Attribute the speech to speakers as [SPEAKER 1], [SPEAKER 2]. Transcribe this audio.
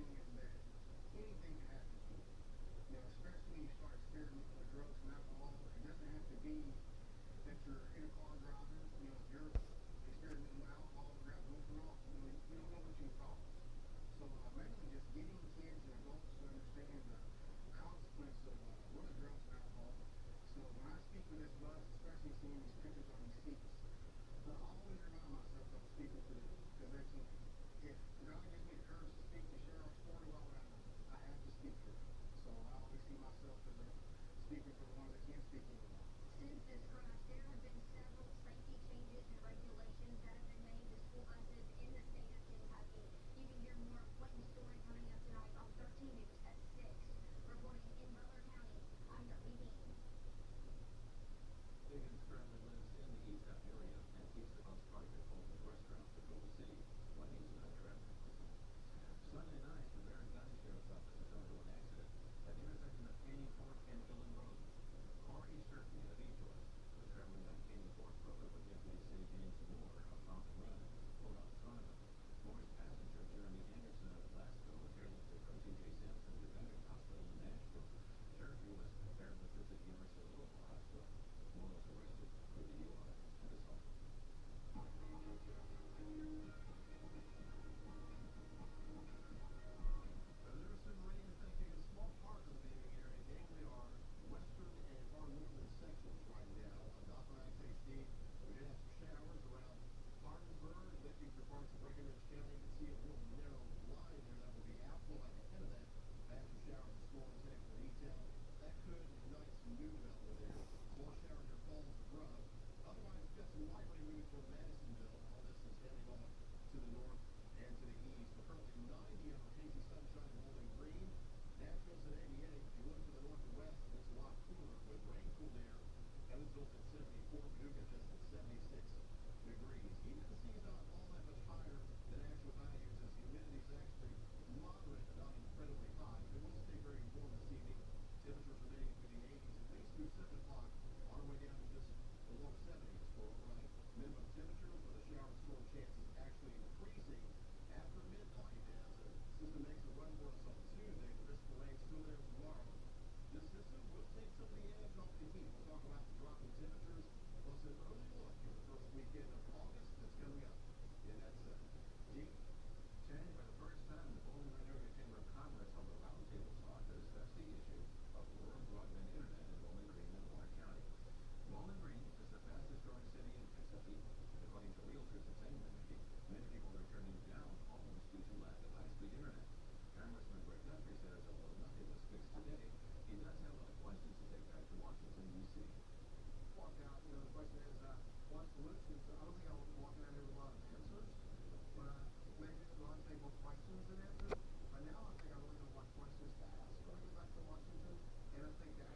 [SPEAKER 1] understand that anything can happen to you. You know, especially when you start experimenting with drugs and alcohol. It doesn't have to be that you're in a car driving. You know, if you're experimenting with alcohol or grab buprenorphine, you don't know what you can cause. So mainly just getting kids and adults to understand the consequence of running drugs and alcohol. So when I speak with this bus, especially seeing these pictures on these seats, I always remind myself that I'm speaking for them. Because if God gives me the courage to speak to Cheryl Story, why would I not? I have to speak for them. So I always see myself as speaking for the ones that can't speak anymore.
[SPEAKER 2] Since this crash, there have been several safety changes and regulations that have been made to school buses in the state of Kentucky. You can hear more of Clayton's story coming up tonight on 13 News at 6. Reporting in Butler County, I'm Darby Dean.
[SPEAKER 3] Higgins currently lives in the East Half area and keeps the bus parked at Coleman's Restaurant for Culver City when he's not traveling. Sunday night, the Barron County Sheriff's Office returned to an accident at the intersection of Canyon Fork and Dillon Roads. Corey Sturkey of East was traveling down Canyon Fork Road when deputies say James Moore of Mountain Run pulled out in front of him. Moore's passenger, Jeremy Anderson of Glasgow, was airlifted from T.J. Sampson Veterans Hospital in Nashville. Sturkey was airlifted to the University of Louisville Hospital. Moore was arrested for DUI and assault.
[SPEAKER 4] There's been rain affecting a small part of the Banning area. Namely, our western and far northern sections right now. Not by I-60. We did have some showers around Hardinsburg, lifting through parts of Breckinridge County. You can see a real narrow line there that will be affluent ahead of that. Back some showers this morning heading for E-Town. That could ignite some new development there. Small shower near Falls of Grub. Otherwise, we've got some light rain moving toward Madisonville. All this is heading off to the north and to the east. We're currently 90 under hazy sunshine in Bowling Green. Nashville's at 88. If you look to the north and west, it looks a lot cooler with rain-cooled air. Evansville's at 74. Paducah just at 76 degrees. Even the sea's not all that much higher than actual values as humidity is actually moderate and not incredibly high. It will stay very warm this evening. Temperatures remaining through the 80s at least through 7 o'clock. On our way down to just the low 70s for overnight minimum temperatures, with a shower and storm chances actually increasing after midnight as the system makes a run for us on Tuesday. The risk for rain still there tomorrow. This system will take some of the edge off the heat. We'll talk about the drop in temperatures, plus an early look at the first weekend of August that's coming up in that segment. Gene?
[SPEAKER 3] Today, for the first time, the Bowling Green Area Chamber of Commerce held a roundtable talk to discuss the issue of rural broadband internet in Bowling Green and Warren County. Bowling Green is the fastest growing city in Chesapeake. According to realtors in St. Genevieve, many people are turning down homes due to lack of high-speed internet. Congressman Greg Guthrie says although nothing was fixed today, he does have a lot of questions to take back to Washington, D.C.
[SPEAKER 1] Walk out, the question is, what's the solution? So I don't think I was walking out here with a lot of answers, but maybe just go and say more questions than answers. But now I think I really know what questions to ask when I get back to Washington, and I think that